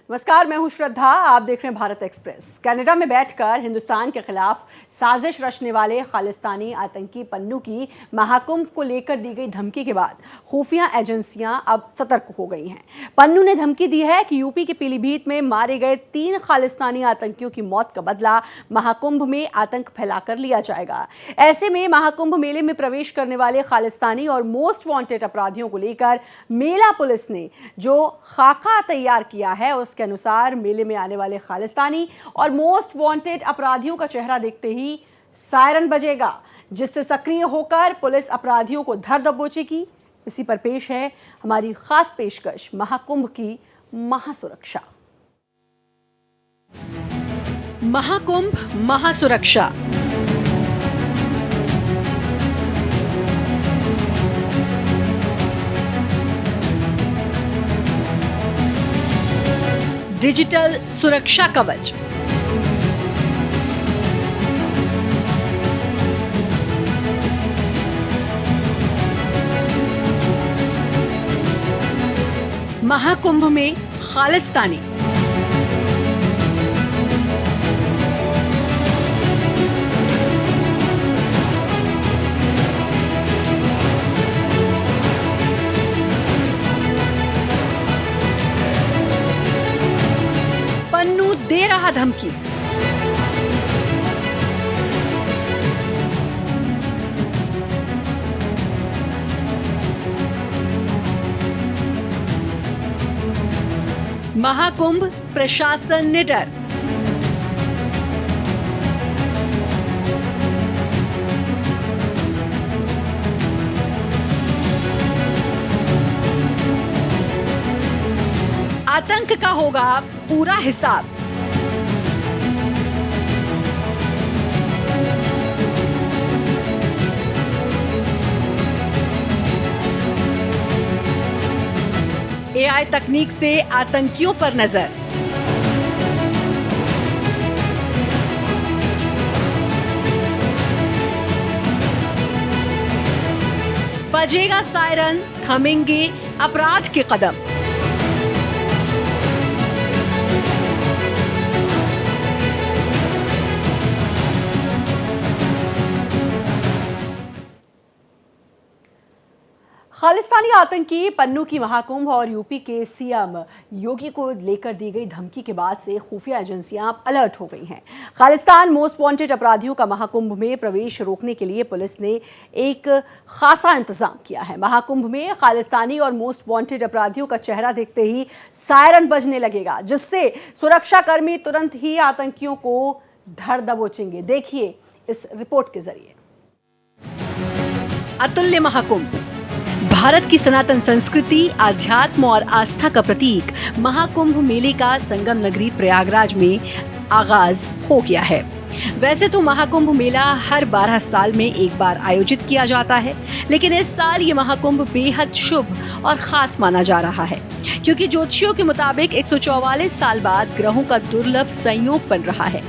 नमस्कार, मैं हूं श्रद्धा। आप देख रहे हैं भारत एक्सप्रेस। कनाडा में बैठकर हिंदुस्तान के खिलाफ साजिश रचने वाले खालिस्तानी आतंकी पन्नू की महाकुंभ को लेकर दी गई धमकी के बाद खुफिया एजेंसियां अब सतर्क हो गई हैं। पन्नू ने धमकी दी है कि यूपी के पीलीभीत में मारे गए 3 खालिस्तानी आतंकियों की मौत का बदला महाकुंभ में आतंक फैलाकर लिया जाएगा। ऐसे में महाकुंभ मेले में प्रवेश करने वाले खालिस्तानी और मोस्ट वांटेड अपराधियों को लेकर मेला पुलिस ने जो खाका तैयार किया है उसके अनुसार मेले में आने वाले खालिस्तानी और मोस्ट वांटेड अपराधियों का चेहरा देखते ही सायरन बजेगा, जिससे सक्रिय होकर पुलिस अपराधियों को धर दबोचेगी। इसी पर पेश है हमारी खास पेशकश, महाकुंभ की महासुरक्षा। महाकुंभ महासुरक्षा। डिजिटल सुरक्षा कवच। महाकुंभ में खालिस्तानी। पन्नू दे रहा धमकी। महाकुंभ प्रशासन निडर। आतंक का होगा पूरा हिसाब। एआई तकनीक से आतंकियों पर नजर। बजेगा सायरन, थमेंगे अपराध के कदम। खालिस्तानी आतंकी पन्नू की महाकुंभ और यूपी के सीएम योगी को लेकर दी गई धमकी के बाद से खुफिया एजेंसियां अलर्ट हो गई हैं। खालिस्तान मोस्ट वांटेड अपराधियों का महाकुंभ में प्रवेश रोकने के लिए पुलिस ने एक खासा इंतजाम किया है। महाकुंभ में खालिस्तानी और मोस्ट वांटेड अपराधियों का चेहरा देखते ही सायरन बजने लगेगा, जिससे सुरक्षाकर्मी तुरंत ही आतंकियों को धर दबोचेंगे। देखिए इस रिपोर्ट के जरिए। अतुल्य महाकुंभ, भारत की सनातन संस्कृति, आध्यात्म और आस्था का प्रतीक महाकुंभ मेले का संगम नगरी प्रयागराज में आगाज हो गया है। वैसे तो महाकुंभ मेला हर 12 साल में एक बार आयोजित किया जाता है, लेकिन इस साल ये महाकुंभ बेहद शुभ और खास माना जा रहा है, क्योंकि ज्योतिषियों के मुताबिक 144 साल बाद ग्रहों का दुर्लभ संयोग बन रहा है।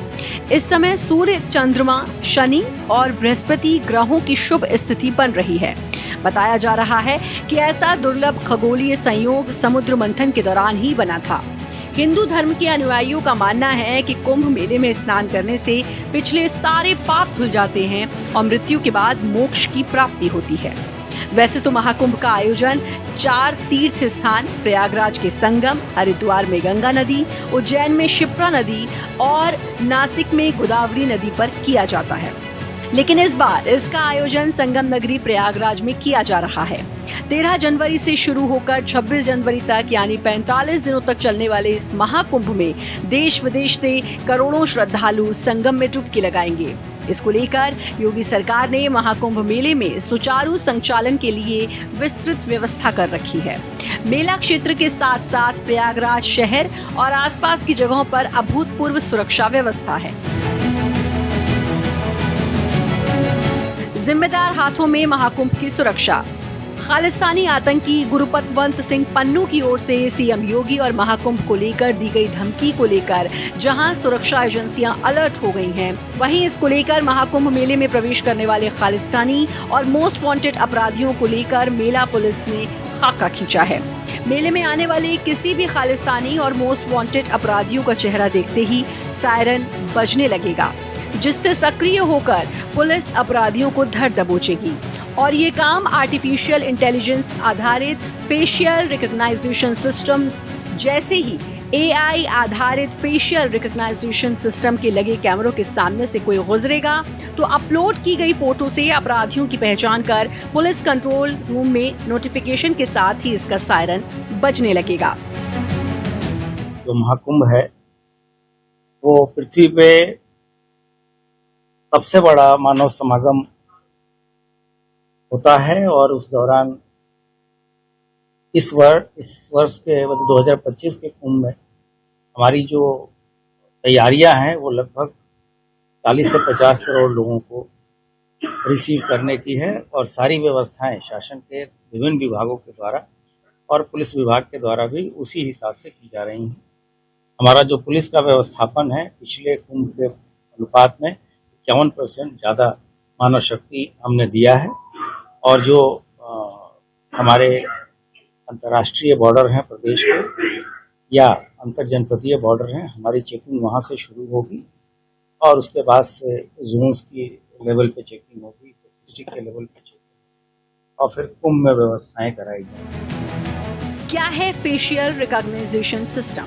इस समय सूर्य, चंद्रमा, शनि और बृहस्पति ग्रहों की शुभ स्थिति बन रही है। बताया जा रहा है कि ऐसा दुर्लभ खगोलीय संयोग समुद्र मंथन के दौरान ही बना था। हिंदू धर्म के अनुयायियों का मानना है कि कुंभ मेले में स्नान करने से पिछले सारे पाप धुल जाते हैं और मृत्यु के बाद मोक्ष की प्राप्ति होती है। वैसे तो महाकुंभ का आयोजन 4 तीर्थ स्थान प्रयागराज के संगम, हरिद्वार में गंगा नदी, उज्जैन में शिप्रा नदी और नासिक में गोदावरी नदी पर किया जाता है, लेकिन इस बार इसका आयोजन संगम नगरी प्रयागराज में किया जा रहा है। 13 जनवरी से शुरू होकर 26 जनवरी तक यानी 45 दिनों तक चलने वाले इस महाकुंभ में देश विदेश से करोड़ों श्रद्धालु संगम में डुबकी लगाएंगे। इसको लेकर योगी सरकार ने महाकुंभ मेले में सुचारू संचालन के लिए विस्तृत व्यवस्था कर रखी है। मेला क्षेत्र के साथ साथ प्रयागराज शहर और आसपास की जगहों पर अभूतपूर्व सुरक्षा व्यवस्था है। जिम्मेदार हाथों में महाकुंभ की सुरक्षा। खालिस्तानी आतंकी गुरुपतवंत सिंह पन्नू की ओर से सीएम योगी और महाकुंभ को लेकर दी गई धमकी को लेकर जहां सुरक्षा एजेंसियां अलर्ट हो गई हैं, वहीं इसको लेकर महाकुंभ मेले में प्रवेश करने वाले खालिस्तानी और मोस्ट वांटेड अपराधियों को लेकर मेला पुलिस ने खाका खींचा है। मेले में आने वाले किसी भी खालिस्तानी और मोस्ट वांटेड अपराधियों का चेहरा देखते ही सायरन बजने लगेगा, जिससे सक्रिय होकर पुलिस अपराधियों को धर दबोचेगी। और ये काम आर्टिफिशियल इंटेलिजेंस आधारित फेशियल रिकॉग्नाइजेशन सिस्टम जैसे ही AI आधारित फेशियल रिकॉग्नाइजेशन सिस्टम के लगे कैमरों के सामने से कोई गुजरेगा तो अपलोड की गई फोटो से अपराधियों की पहचान कर पुलिस कंट्रोल रूम में नोटिफिकेशन के साथ ही इसका सायरन बजने लगेगा। जो महाकुंभ है वो पृथ्वी पे सबसे बड़ा मानव समागम होता है और उस दौरान इस वर्ष के 2025 के कुंभ में हमारी जो तैयारियां हैं वो लगभग 40 से 50 करोड़ लोगों को रिसीव करने की है और सारी व्यवस्थाएं शासन के विभिन्न विभागों के द्वारा और पुलिस विभाग के द्वारा भी उसी हिसाब से की जा रही हैं। हमारा जो पुलिस का व्यवस्थापन है पिछले कुंभ के अनुपात में 51% ज़्यादा मानव शक्ति हमने दिया है और जो हमारे अंतर्राष्ट्रीय बॉर्डर हैं प्रदेश के या अंतर जनपदीय बॉर्डर हैं, हमारी चेकिंग वहाँ से शुरू होगी और उसके बाद से जोन्स की लेवल पे चेकिंग होगी, डिस्ट्रिक्ट के लेवल पे चेकिंग और फिर कुंभ में व्यवस्थाएं कराई जाएंगी। क्या है facial recognition system?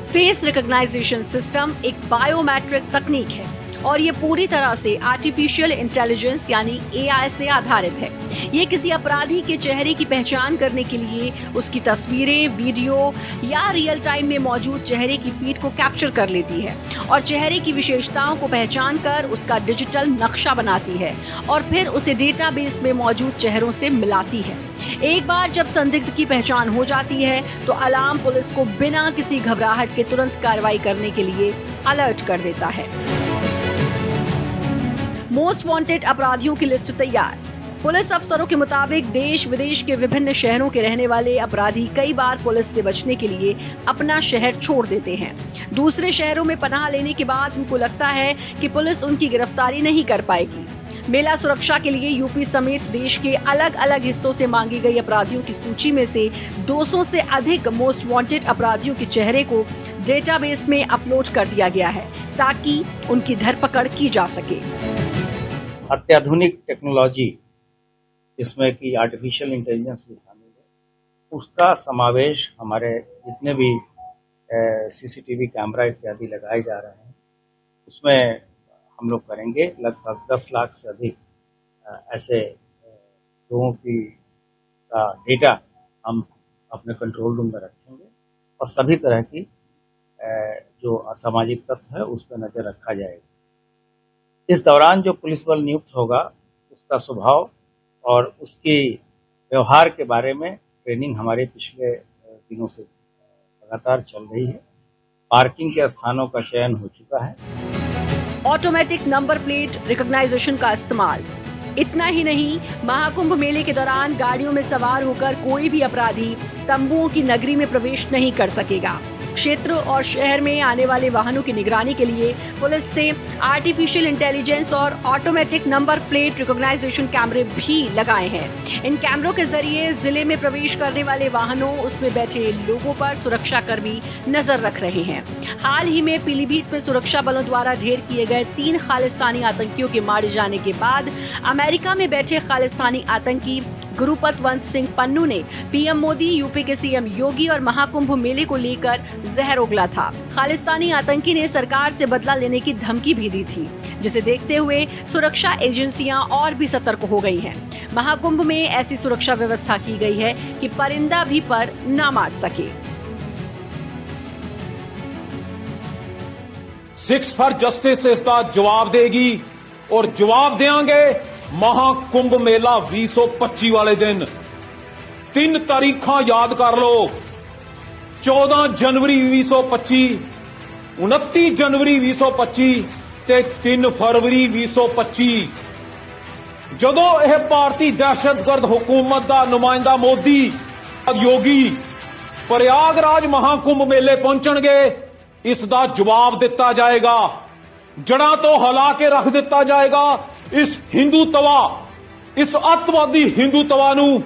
Face recognition system एक बायोमेट्रिक तकनीक है और ये पूरी तरह से आर्टिफिशियल इंटेलिजेंस यानी AI से आधारित है। ये किसी अपराधी के चेहरे की पहचान करने के लिए उसकी तस्वीरें, वीडियो या रियल टाइम में मौजूद चेहरे की फीड को कैप्चर कर लेती है और चेहरे की विशेषताओं को पहचान कर उसका डिजिटल नक्शा बनाती है और फिर उसे डेटाबेस में मौजूद चेहरों से मिलाती है। एक बार जब संदिग्ध की पहचान हो जाती है तो अलार्म पुलिस को बिना किसी घबराहट के तुरंत कार्रवाई करने के लिए अलर्ट कर देता है। मोस्ट वांटेड अपराधियों की लिस्ट तैयार। पुलिस अफसरों के मुताबिक देश विदेश के विभिन्न शहरों के रहने वाले अपराधी कई बार पुलिस से बचने के लिए अपना शहर छोड़ देते हैं। दूसरे शहरों में पनाह लेने के बाद उनको लगता है कि पुलिस उनकी गिरफ्तारी नहीं कर पाएगी। मेला सुरक्षा के लिए यूपी समेत देश के अलग अलग हिस्सों से मांगी गई अपराधियों की सूची में से 200 से अधिक मोस्ट वांटेड अपराधियों के चेहरे को डेटाबेस में अपलोड कर दिया गया है ताकि उनकी धरपकड़ की जा सके। अत्याधुनिक टेक्नोलॉजी जिसमें कि आर्टिफिशियल इंटेलिजेंस भी शामिल है, उसका समावेश हमारे जितने भी CCTV कैमरा इत्यादि लगाए जा रहे हैं उसमें हम लोग करेंगे। लगभग 10 लाख से अधिक ऐसे लोगों की का डेटा हम अपने कंट्रोल रूम में रखेंगे और सभी तरह की जो असामाजिक तत्व है उस पर नज़र रखा जाएगा। इस दौरान जो पुलिस बल नियुक्त होगा उसका स्वभाव और उसके व्यवहार के बारे में ट्रेनिंग हमारे पिछले दिनों से लगातार चल रही है। पार्किंग के स्थानों का चयन हो चुका है। ऑटोमेटिक नंबर प्लेट रिकॉग्नाइजेशन का इस्तेमाल। इतना ही नहीं, महाकुंभ मेले के दौरान गाड़ियों में सवार होकर कोई भी अपराधी तंबुओं की नगरी में प्रवेश नहीं कर सकेगा। क्षेत्र और शहर में आने वाले वाहनों की निगरानी के लिए पुलिस ने आर्टिफिशियल इंटेलिजेंस और ऑटोमेटिक नंबर प्लेट रिकॉग्नाइजेशन कैमरे भी लगाए हैं। इन कैमरों के जरिए जिले में प्रवेश करने वाले वाहनों, उसमें बैठे लोगों पर सुरक्षाकर्मी नजर रख रहे हैं। हाल ही में पीलीभीत में सुरक्षा बलों द्वारा ढेर किए गए 3 खालिस्तानी आतंकियों के मारे जाने के बाद अमेरिका में बैठे खालिस्तानी आतंकी गुरुपतवंत सिंह पन्नू ने पीएम मोदी, यूपी के सीएम योगी और महाकुंभ मेले को लेकर जहर उगला था। खालिस्तानी आतंकी ने सरकार से बदला लेने की धमकी भी दी थी, जिसे देखते हुए सुरक्षा एजेंसियां और भी सतर्क हो गई हैं। महाकुंभ में ऐसी सुरक्षा व्यवस्था की गई है कि परिंदा भी पर न मार सके। सिक्स फॉर जस्टिस इसका जवाब देगी और जवाब देंगे महाकुंभ मेला 2025 वाले दिन। 3 तारीखां याद कर लो, 14 जनवरी 2025, 29 जनवरी 2025 ਤੇ 3 फरवरी 2025 ਜਦੋਂ ਇਹ ਭਾਰਤੀ ਦਹਿਸ਼ਤਗਰਦ हुकूमत ਦਾ ਨੁਮਾਇੰਦਾ ਮੋਦੀ योगी प्रयागराज महाकुंभ मेले पहुंचणगे, इस दा जवाब दिता जाएगा। जड़ा तो हला के रख दिता जाएगा इस हिंदूतवा, इस अतवादी हिंदूतवा नूं।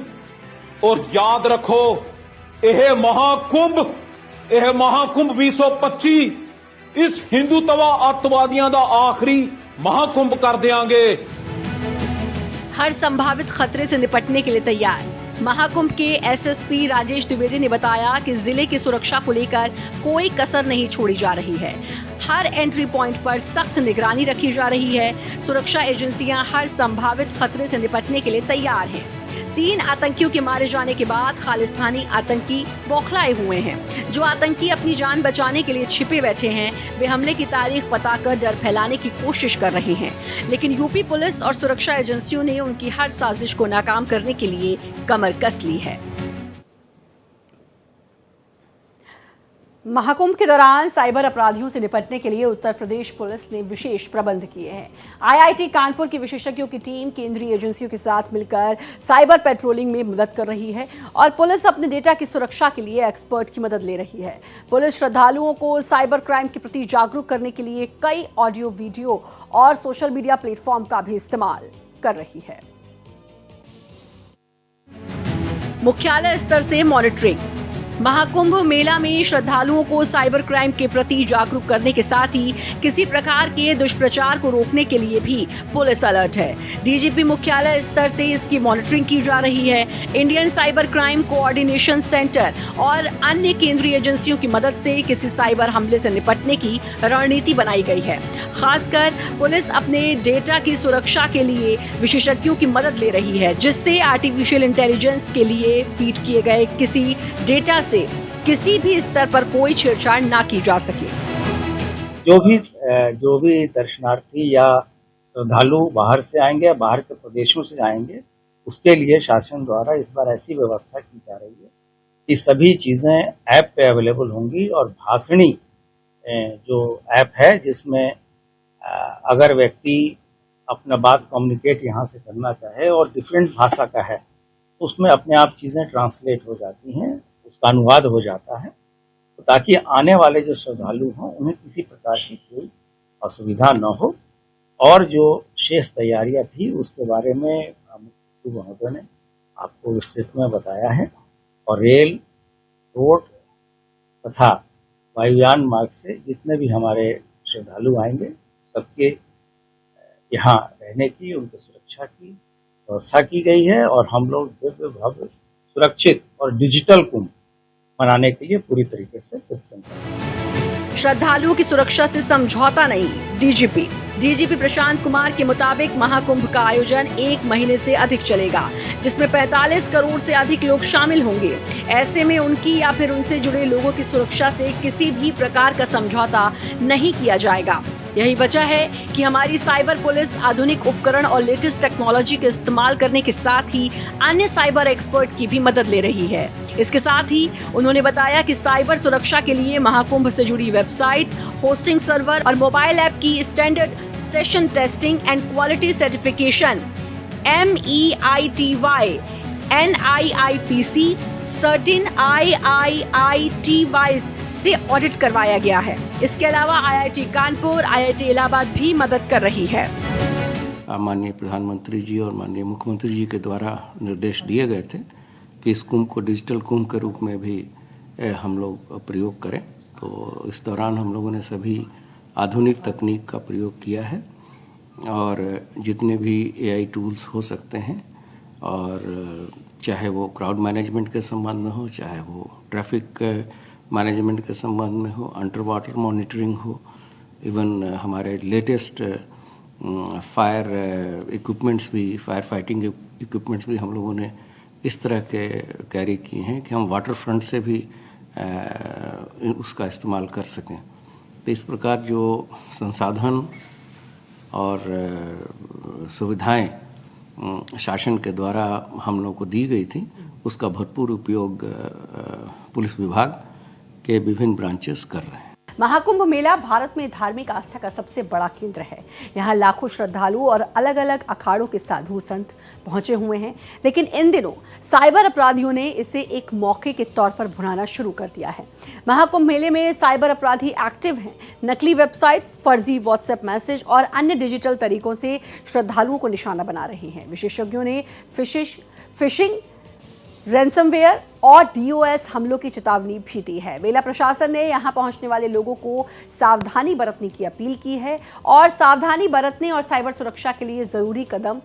और याद रखो ਇਹ ਮਹਾਕੁੰਭ 2025 ਇਸ ਹਿੰਦੂਤਵਾ ਅੱਤਵਾਦੀਆਂ ਦਾ ਆਖਰੀ महाकुंभ कर देंगे। हर संभावित खतरे से निपटने के लिए तैयार। महाकुंभ के एसएसपी राजेश द्विवेदी ने बताया कि जिले की सुरक्षा को लेकर कोई कसर नहीं छोड़ी जा रही है। हर एंट्री पॉइंट पर सख्त निगरानी रखी जा रही है। सुरक्षा एजेंसियां हर संभावित खतरे से निपटने के लिए तैयार हैं। 3 आतंकियों के मारे जाने के बाद खालिस्तानी आतंकी बौखलाए हुए हैं। जो आतंकी अपनी जान बचाने के लिए छिपे बैठे हैं, वे हमले की तारीख बताकर डर फैलाने की कोशिश कर रहे हैं। लेकिन यूपी पुलिस और सुरक्षा एजेंसियों ने उनकी हर साजिश को नाकाम करने के लिए कमर कस ली है। महाकुंभ के दौरान साइबर अपराधियों से निपटने के लिए उत्तर प्रदेश पुलिस ने विशेष प्रबंध किए हैं। आईआईटी कानपुर की विशेषज्ञों की टीम केंद्रीय एजेंसियों के साथ मिलकर साइबर पेट्रोलिंग में मदद कर रही है और पुलिस अपने डेटा की सुरक्षा के लिए एक्सपर्ट की मदद ले रही है। पुलिस श्रद्धालुओं को साइबर क्राइम के प्रति जागरूक करने के लिए कई ऑडियो, वीडियो और सोशल मीडिया प्लेटफॉर्म का भी इस्तेमाल कर रही है। मुख्यालय स्तर से मॉनिटरिंग। महाकुंभ मेला में श्रद्धालुओं को साइबर क्राइम के प्रति जागरूक करने के साथ ही किसी प्रकार के दुष्प्रचार को रोकने के लिए भी पुलिस अलर्ट है। डीजीपी मुख्यालय स्तर से इसकी मॉनिटरिंग की जा रही है। Indian cyber crime coordination centre और अन्य केंद्रीय एजेंसियों की मदद से किसी साइबर हमले से निपटने की रणनीति बनाई गई है। खासकर पुलिस अपने डेटा की सुरक्षा के लिए विशेषज्ञों की मदद ले रही है, जिससे आर्टिफिशियल इंटेलिजेंस के लिए फीड किए गए किसी डेटा से किसी भी स्तर पर कोई छेड़छाड़ ना की जा सके। जो भी दर्शनार्थी या श्रद्धालु बाहर से आएंगे या बाहर के प्रदेशों से आएंगे, उसके लिए शासन द्वारा इस बार ऐसी व्यवस्था की जा रही है कि सभी चीजें ऐप पे अवेलेबल होंगी और भाषणी जो ऐप है जिसमें अगर व्यक्ति अपना बात कम्युनिकेट यहाँ से करना चाहे और डिफरेंट भाषा का है, उसमें अपने आप चीजें ट्रांसलेट हो जाती हैं, उसका अनुवाद हो जाता है, तो ताकि आने वाले जो श्रद्धालु हों उन्हें किसी प्रकार की कोई असुविधा न हो। और जो शेष तैयारियां थी उसके बारे में मुख्य सचिव महोदय ने आपको विस्तृत में बताया है और रेल, रोड तथा वायुयान मार्ग से जितने भी हमारे श्रद्धालु आएंगे सबके यहाँ रहने की, उनकी सुरक्षा की व्यवस्था की गई है और हम लोग दिव्य भव्य सुरक्षित और डिजिटल कुंभ मनाने के लिए पूरी तरीके से प्रतिसंकल्पित हैं। श्रद्धालुओं की सुरक्षा से समझौता नहीं। डीजीपी प्रशांत कुमार के मुताबिक महाकुंभ का आयोजन 1 महीने से अधिक चलेगा, जिसमें 45 करोड़ से अधिक लोग शामिल होंगे। ऐसे में उनकी या फिर उनसे जुड़े लोगों की सुरक्षा से किसी भी प्रकार का समझौता नहीं किया जाएगा। यही वजह है कि हमारी साइबर पुलिस आधुनिक उपकरण और लेटेस्ट टेक्नोलॉजी का इस्तेमाल करने के साथ ही अन्य साइबर एक्सपर्ट की भी मदद ले रही है। इसके साथ ही उन्होंने बताया कि साइबर सुरक्षा के लिए महाकुंभ से जुड़ी वेबसाइट, होस्टिंग सर्वर और मोबाइल ऐप की standard session testing and quality certification MEITY NIIPC certain IIITY से ऑडिट करवाया गया है। इसके अलावा आईआईटी कानपुर, आईआईटी इलाहाबाद भी मदद कर रही है। माननीय प्रधानमंत्री जी और माननीय मुख्यमंत्री जी के द्वारा निर्देश दिए गए थे कि इस कुंभ को डिजिटल कुंभ के रूप में भी हम लोग प्रयोग करें। तो इस दौरान हम लोगों ने सभी आधुनिक तकनीक का प्रयोग किया है और जितने भी AI टूल्स हो सकते हैं, और चाहे वो क्राउड मैनेजमेंट के संबंध में हो, चाहे वो ट्रैफिक मैनेजमेंट के संबंध में हो, अंडर वाटर मॉनिटरिंग हो, इवन हमारे लेटेस्ट फायर इक्विपमेंट्स भी, फायर फाइटिंग इक्विपमेंट्स भी हम लोगों ने इस तरह के कैरी किए हैं कि हम वाटर फ्रंट से भी उसका इस्तेमाल कर सकें। तो इस प्रकार जो संसाधन और सुविधाएं शासन के द्वारा हम लोग को दी गई थी, उसका भरपूर उपयोग पुलिस विभाग के विभिन्न ब्रांचेस कर रहे हैं। महाकुंभ मेला भारत में धार्मिक आस्था का सबसे बड़ा केंद्र है। यहाँ लाखों श्रद्धालु और अलग अलग अखाड़ों के साधु संत पहुंचे हुए हैं, लेकिन इन दिनों साइबर अपराधियों ने इसे एक मौके के तौर पर भुनाना शुरू कर दिया है। महाकुंभ मेले में साइबर अपराधी एक्टिव हैं। नकली वेबसाइट्स, फर्जी व्हाट्सएप मैसेज और अन्य डिजिटल तरीकों से श्रद्धालुओं को निशाना बना रहे हैं। विशेषज्ञों ने फिशिंग रैंसमवेयर और डीओएस हमलों की चेतावनी भी दी है। मेला प्रशासन ने यहां पहुंचने वाले लोगों को सावधानी बरतने की अपील की है और सावधानी बरतने और साइबर सुरक्षा के लिए जरूरी कदम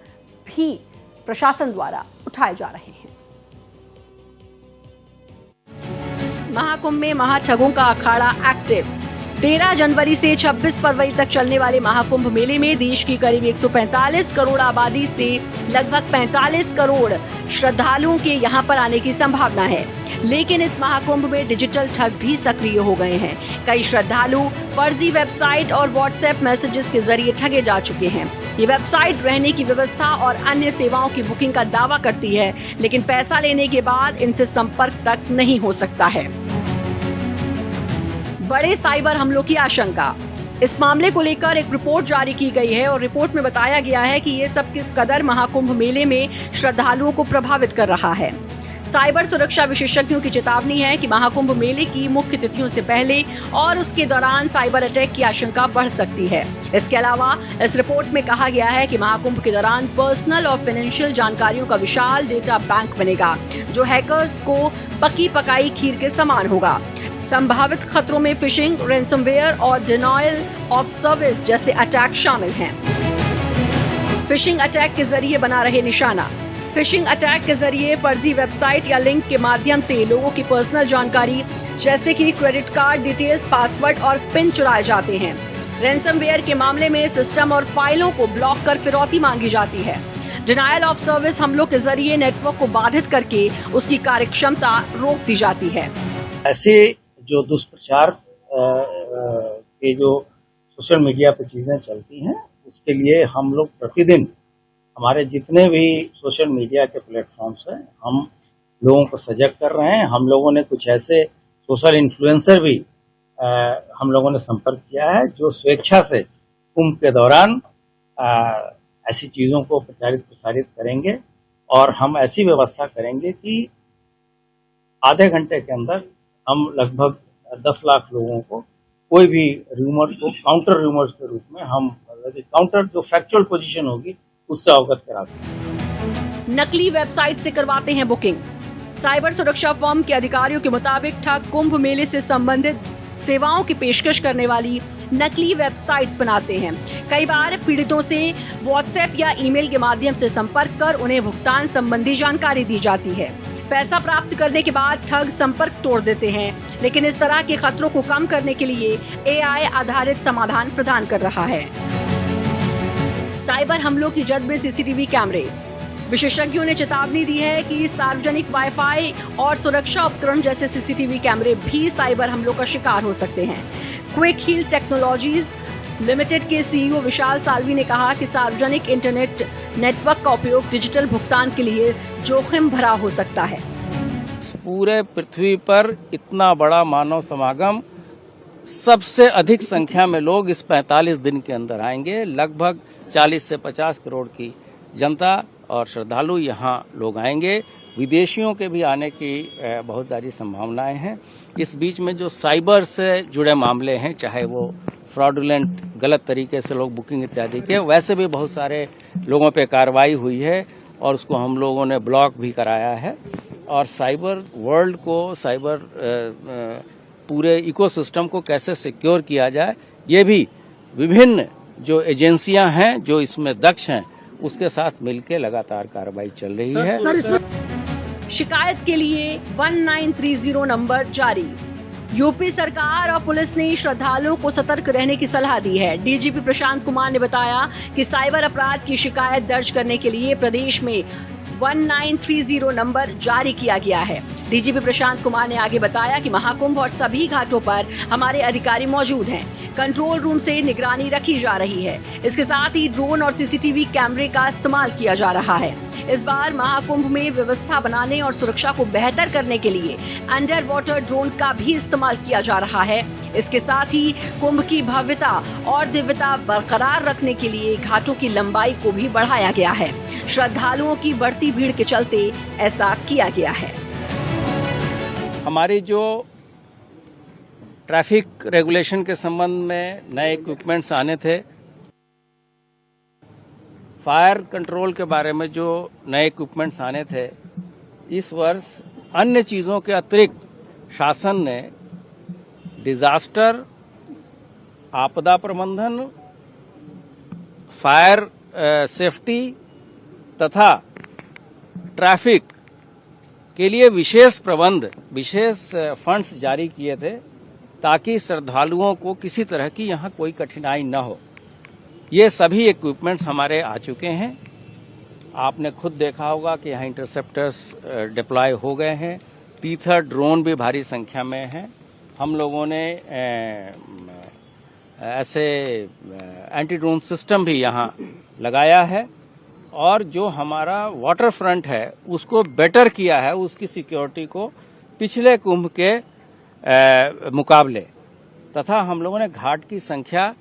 भी प्रशासन द्वारा उठाए जा रहे हैं। महाकुंभ में महाठगों का अखाड़ा एक्टिव। 13 जनवरी से 26 फरवरी तक चलने वाले महाकुंभ मेले में देश की करीब 145 करोड़ आबादी से लगभग 45 करोड़ श्रद्धालुओं के यहां पर आने की संभावना है। लेकिन इस महाकुंभ में डिजिटल ठग भी सक्रिय हो गए हैं। कई श्रद्धालु फर्जी वेबसाइट और व्हाट्सएप मैसेजेस के जरिए ठगे जा चुके हैं। ये वेबसाइट रहने की व्यवस्था और अन्य सेवाओं की बुकिंग का दावा करती है, लेकिन पैसा लेने के बाद इनसे संपर्क तक नहीं हो सकता है। बड़े साइबर हमलों की आशंका। इस मामले को लेकर एक रिपोर्ट जारी की गई है और रिपोर्ट में बताया गया है कि ये सब किस कदर महाकुंभ मेले में श्रद्धालुओं को प्रभावित कर रहा है। साइबर सुरक्षा विशेषज्ञों की चेतावनी है कि महाकुंभ मेले की मुख्य तिथियों से पहले और उसके दौरान साइबर अटैक की आशंका बढ़ सकती है। इसके अलावा इस रिपोर्ट में कहा गया है कि महाकुंभ के दौरान पर्सनल और फाइनेंशियल जानकारियों का विशाल डेटा बैंक बनेगा, जो हैकर्स को पकी पकाई खीर के समान होगा। संभावित खतरों में फिशिंग, रैंसमवेयर और डिनायल ऑफ सर्विस जैसे अटैक शामिल हैं। फिशिंग अटैक के जरिए बना रहे निशाना। फिशिंग अटैक के जरिए फर्जी वेबसाइट या लिंक के माध्यम से लोगों की पर्सनल जानकारी जैसे कि क्रेडिट कार्ड डिटेल्स, पासवर्ड और पिन चुराए जाते हैं। रैंसमवेयर के मामले में सिस्टम और फाइलों को ब्लॉक कर फिरौती मांगी जाती है। डिनायल ऑफ सर्विस हमलों के जरिए नेटवर्क को बाधित करके उसकी कार्यक्षमता रोक दी जाती है। ऐसे जो दुष्प्रचार के जो सोशल मीडिया पे चीजें चलती हैं, उसके लिए हम लोग प्रतिदिन हमारे जितने भी सोशल मीडिया के प्लेटफॉर्म्स हैं, हम लोगों को सजग कर रहे हैं। हम लोगों ने कुछ ऐसे सोशल इन्फ्लुएंसर भी हम लोगों ने संपर्क किया है, जो स्वेच्छा से कुंभ के दौरान ऐसी चीजों को प्रचारित प्रसारित करेंगे और हम ऐसी व्यवस्था करेंगे कि आधे घंटे के अंदर हम लगभग 10 लाख लोगों को कोई भी रूमर को काउंटर रूमर्स के रूप में हम काउंटर जो फैक्चुअल पोजीशन होगी उससे अवगत करा सकते। नकली वेबसाइट से करवाते हैं बुकिंग। साइबर सुरक्षा फर्म के अधिकारियों के मुताबिक ठग कुंभ मेले से संबंधित सेवाओं की पेशकश करने वाली नकली वेबसाइट्स बनाते हैं। कई बार पीड़ितों से व्हाट्सएप या ईमेल के माध्यम से संपर्क कर उन्हें भुगतान संबंधी जानकारी दी जाती है। पैसा प्राप्त करने के बाद ठग संपर्क तोड़ देते हैं, लेकिन इस तरह के खतरों को कम करने के लिए AI आधारित समाधान प्रदान कर रहा है। साइबर हमलों की जद में CCTV कैमरे। विशेषज्ञों ने चेतावनी दी है कि सार्वजनिक वाईफाई और सुरक्षा उपकरण जैसे CCTV कैमरे भी साइबर हमलों का शिकार हो सकते हैं। क्विक हील टेक्नोलॉजीज लिमिटेड के CEO विशाल साल्वी ने कहा कि सार्वजनिक इंटरनेट नेटवर्क का उपयोग डिजिटल भुगतान के लिए जोखिम भरा हो सकता है। पूरे पृथ्वी पर इतना बड़ा मानव समागम, सबसे अधिक संख्या में लोग इस 45 दिन के अंदर आएंगे। लगभग 40 से 50 करोड़ की जनता और श्रद्धालु यहाँ लोग आएंगे। विदेशियों के भी आने की बहुत सारी संभावनाएं हैं। इस बीच में जो साइबर से जुड़े मामले हैं, चाहे वो फ्रॉडुलेंट गलत तरीके से लोग बुकिंग इत्यादि के, वैसे भी बहुत सारे लोगों पे कार्रवाई हुई है और उसको हम लोगों ने ब्लॉक भी कराया है। और साइबर वर्ल्ड को, साइबर पूरे इकोसिस्टम को कैसे सिक्योर किया जाए, ये भी विभिन्न जो एजेंसियां हैं जो इसमें दक्ष हैं, उसके साथ मिलकर लगातार कार्रवाई चल रही है। शिकायत के लिए 1930 नंबर जारी। यूपी सरकार और पुलिस ने श्रद्धालुओं को सतर्क रहने की सलाह दी है। डीजीपी प्रशांत कुमार ने बताया कि साइबर अपराध की शिकायत दर्ज करने के लिए प्रदेश में 1930 नंबर जारी किया गया है। डीजीपी प्रशांत कुमार ने आगे बताया कि महाकुंभ और सभी घाटों पर हमारे अधिकारी मौजूद हैं। कंट्रोल रूम से निगरानी रखी जा रही है। इसके साथ ही ड्रोन और CCTV कैमरे का इस्तेमाल किया जा रहा है। इस बार महाकुंभ में व्यवस्था बनाने और सुरक्षा को बेहतर करने के लिए अंडर वाटर ड्रोन का भी इस्तेमाल किया जा रहा है। इसके साथ ही कुंभ की भव्यता और दिव्यता बरकरार रखने के लिए घाटों की लंबाई को भी बढ़ाया गया है। श्रद्धालुओं की बढ़ती भीड़ के चलते ऐसा किया गया है। हमारी जो ट्रैफिक रेगुलेशन के संबंध में नए इक्विपमेंट्स आने थे, फायर कंट्रोल के बारे में जो नए इक्विपमेंट्स आने थे, इस वर्ष अन्य चीजों के अतिरिक्त शासन ने डिजास्टर, आपदा प्रबंधन, फायर सेफ्टी तथा ट्रैफिक के लिए विशेष प्रबंध, विशेष फंड्स जारी किए थे ताकि श्रद्धालुओं को किसी तरह की यहाँ कोई कठिनाई न हो। ये सभी इक्विपमेंट्स हमारे आ चुके हैं। आपने खुद देखा होगा कि यहाँ इंटरसेप्टर्स डिप्लॉय हो गए हैं। टीथर ड्रोन भी भारी संख्या में है। हम लोगों ने ऐसे एंटी ड्रोन सिस्टम भी यहाँ लगाया है और जो हमारा वाटर फ्रंट है उसको बेटर किया है, उसकी सिक्योरिटी को पिछले कुंभ के मुकाबले, तथा हम लोगों ने घाट की संख्या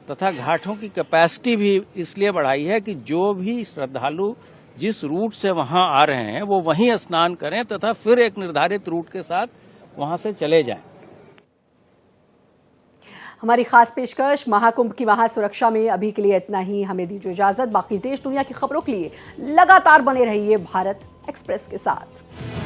तथा घाटों की कैपेसिटी भी इसलिए बढ़ाई है कि जो भी श्रद्धालु जिस रूट से वहां आ रहे हैं वो वहीं स्नान करें तथा फिर एक निर्धारित रूट के साथ वहां से चले जाएं। हमारी खास पेशकश महाकुंभ की वहां सुरक्षा में अभी के लिए इतना ही। हमें दीजिए इजाजत। बाकी देश दुनिया की खबरों के लिए लगातार बने रहिए भारत एक्सप्रेस के साथ।